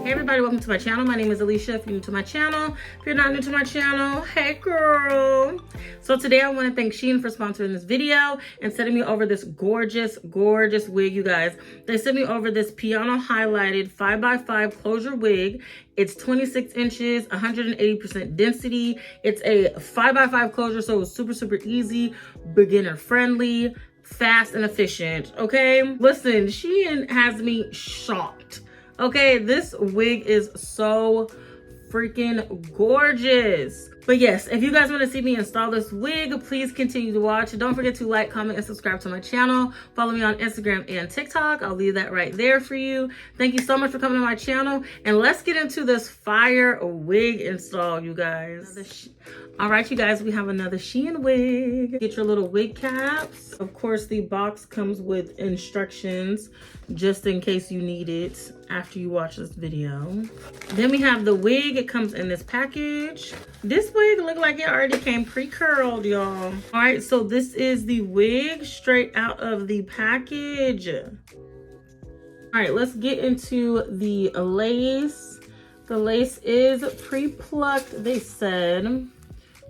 Hey everybody, welcome to my channel. My name is Alishia. If you're new to my channel, if you're not new to my channel, hey girl. So today I want to thank SHEIN for sponsoring this video and sending me over this gorgeous wig, you guys. They sent me over this piano highlighted 5x5 closure wig. It's 26 inches, 180% density. It's a 5x5 closure, so it's super easy, beginner friendly, fast and efficient. Okay, listen, SHEIN has me shocked. Okay, this wig is so freaking gorgeous. But yes, if you guys want to see me install this wig, please continue to watch. Don't forget to like, comment, and subscribe to my channel. Follow me on Instagram and TikTok. I'll leave that right there for you. Thank you so much for coming to my channel. And let's get into this fire wig install, you guys. All right, you guys, we have another SHEIN wig. Get your little wig caps. Of course, the box comes with instructions just in case you need it after you watch this video. Then we have the wig. It comes in this package. This wig looked like it already came pre-curled, y'all. All right, so this is the wig straight out of the package. All right, let's get into the lace. The lace is pre-plucked, they said.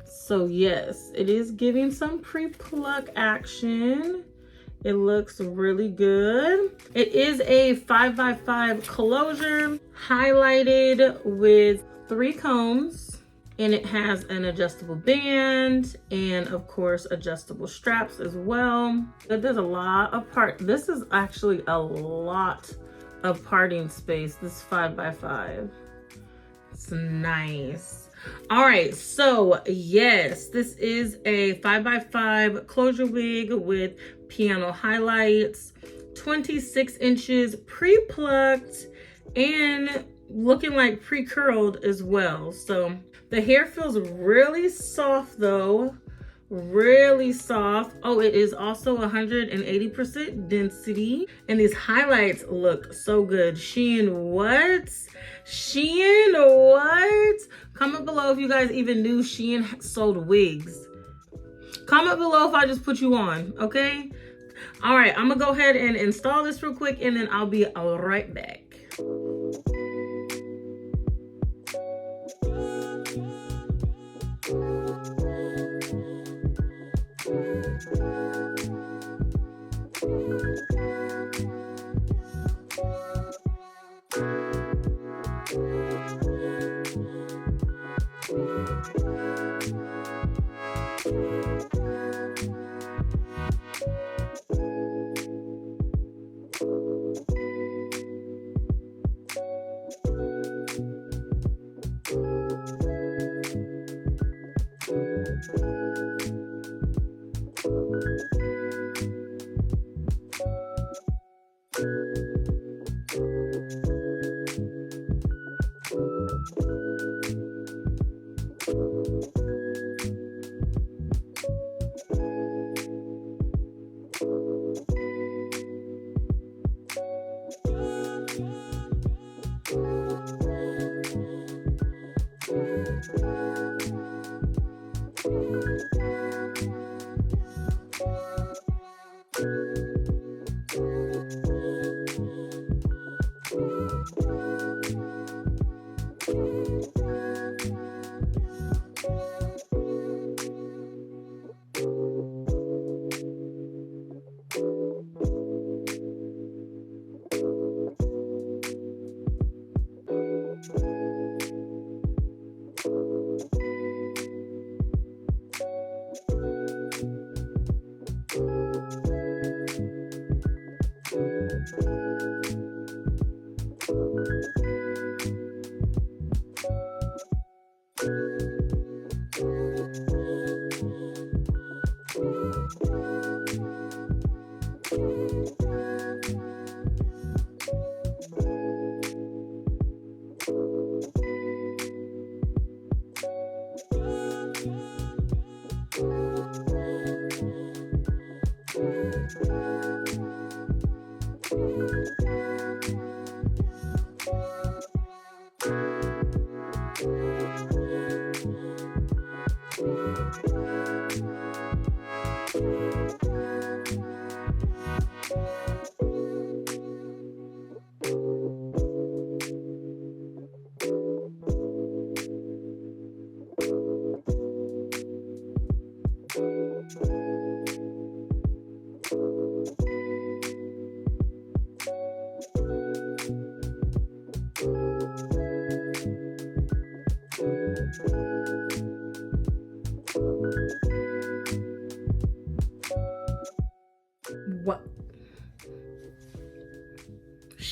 So yes, it is giving some pre-pluck action. It looks really good. It is a 5x5 closure highlighted with 3 combs, and it has an adjustable band and of course adjustable straps as well. But there's a lot of this is actually a lot of parting space, this 5x5. It's nice. All right, so yes, this is a 5x5 closure wig with piano highlights, 26 inches, pre-plucked, and looking like pre-curled as well. So the hair feels really soft though, really soft. Oh, it is also 180% density, and these highlights look so good. SHEIN, what? SHEIN, what? Comment below if you guys even knew SHEIN sold wigs. Comment below if I just put you on, okay? All right, I'm gonna go ahead and install this real quick, and then I'll be right back.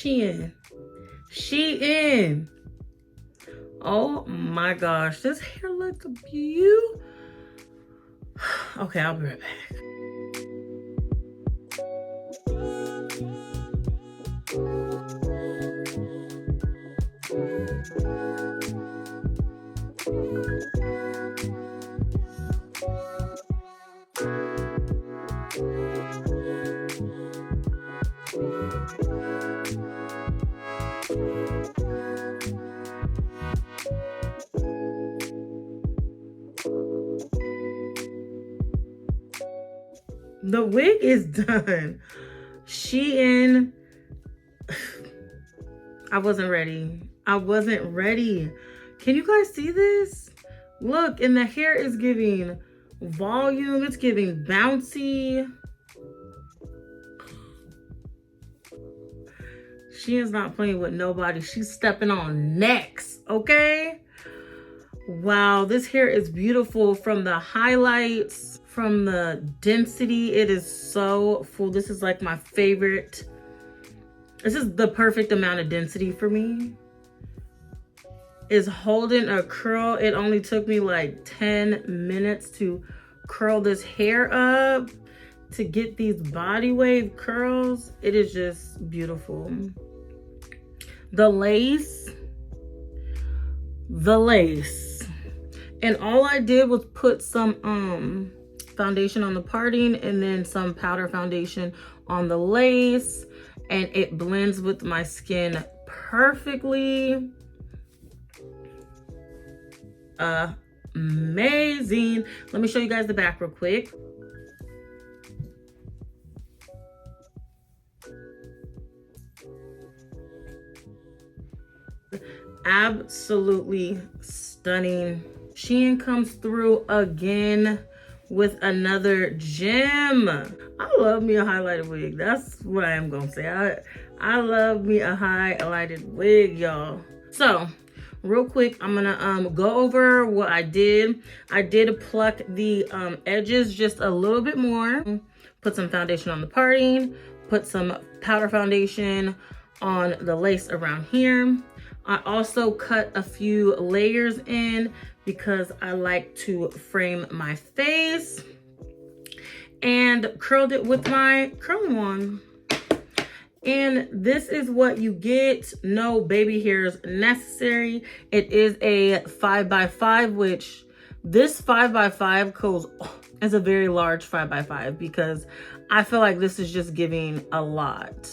SHEIN. SHEIN. Oh my gosh, this hair looks beautiful. Okay, I'll be right back. The wig is done. SHEIN. I wasn't ready. I wasn't ready. Can you guys see this? Look, and the hair is giving volume. It's giving bouncy. SHEIN's not playing with nobody. She's stepping on necks, okay? Wow, this hair is beautiful from the highlights, from the density. It is so full. This is like my favorite. This is the perfect amount of density for me. Is holding a curl. It only took me like 10 minutes to curl this hair up, to get these body wave curls. It is just beautiful. The lace. And all I did was put some foundation on the parting and then some powder foundation on the lace, and it blends with my skin perfectly. Amazing. Let me show you guys the back real quick. Absolutely stunning. SHEIN comes through again with another gem. I love me a highlighted wig. That's what I am gonna say. I love me a highlighted wig, y'all. So real quick, I'm gonna go over what I did. I did pluck the edges just a little bit more, put some foundation on the parting, put some powder foundation on the lace around here. I also cut a few layers in because I like to frame my face, and curled it with my curling wand. And this is what you get. No baby hairs necessary. It is a 5x5, which this 5x5 goes is a very large 5x5 because I feel like this is just giving a lot.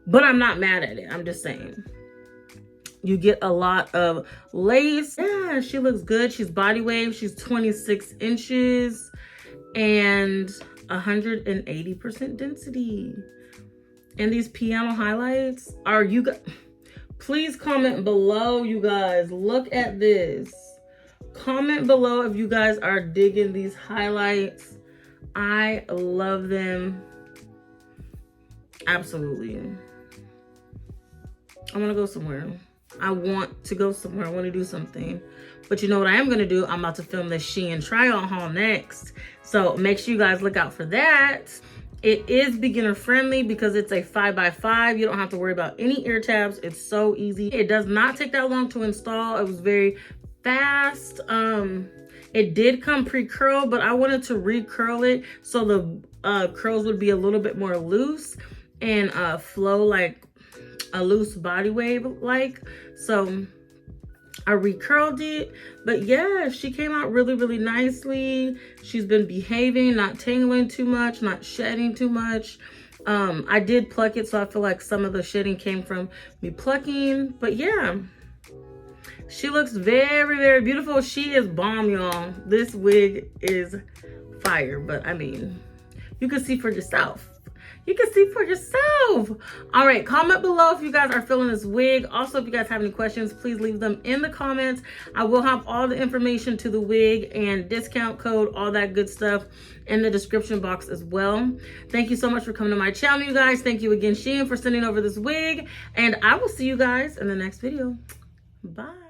But I'm not mad at it. I'm just saying. You get a lot of lace. Yeah, she looks good. She's body wave. She's 26 inches and 180% density. And these piano highlights are you guys. Please comment below, you guys. Look at this. Comment below if you guys are digging these highlights. I love them. Absolutely. I want to go somewhere. I want to go somewhere. I want to do something. But you know what I am going to do? I'm about to film this SHEIN try-on haul next. So make sure you guys look out for that. It is beginner friendly because it's a 5x5. You don't have to worry about any ear tabs. It's so easy. It does not take that long to install. It was very fast. It did come pre-curl, but I wanted to re-curl it so the curls would be a little bit more loose and flow like a loose body wave like. So I recurled it, but yeah, she came out really nicely. She's been behaving, not tangling too much, not shedding too much. I did pluck it, so I feel like some of the shedding came from me plucking, but yeah, she looks very beautiful. She is bomb, y'all. This wig is fire, but I mean, you can see for yourself. You can see for yourself. All right, comment below if you guys are feeling this wig. Also, if you guys have any questions, please leave them in the comments. I will have all the information to the wig and discount code, all that good stuff in the description box as well. Thank you so much for coming to my channel, you guys. Thank you again, SHEIN, for sending over this wig. And I will see you guys in the next video. Bye.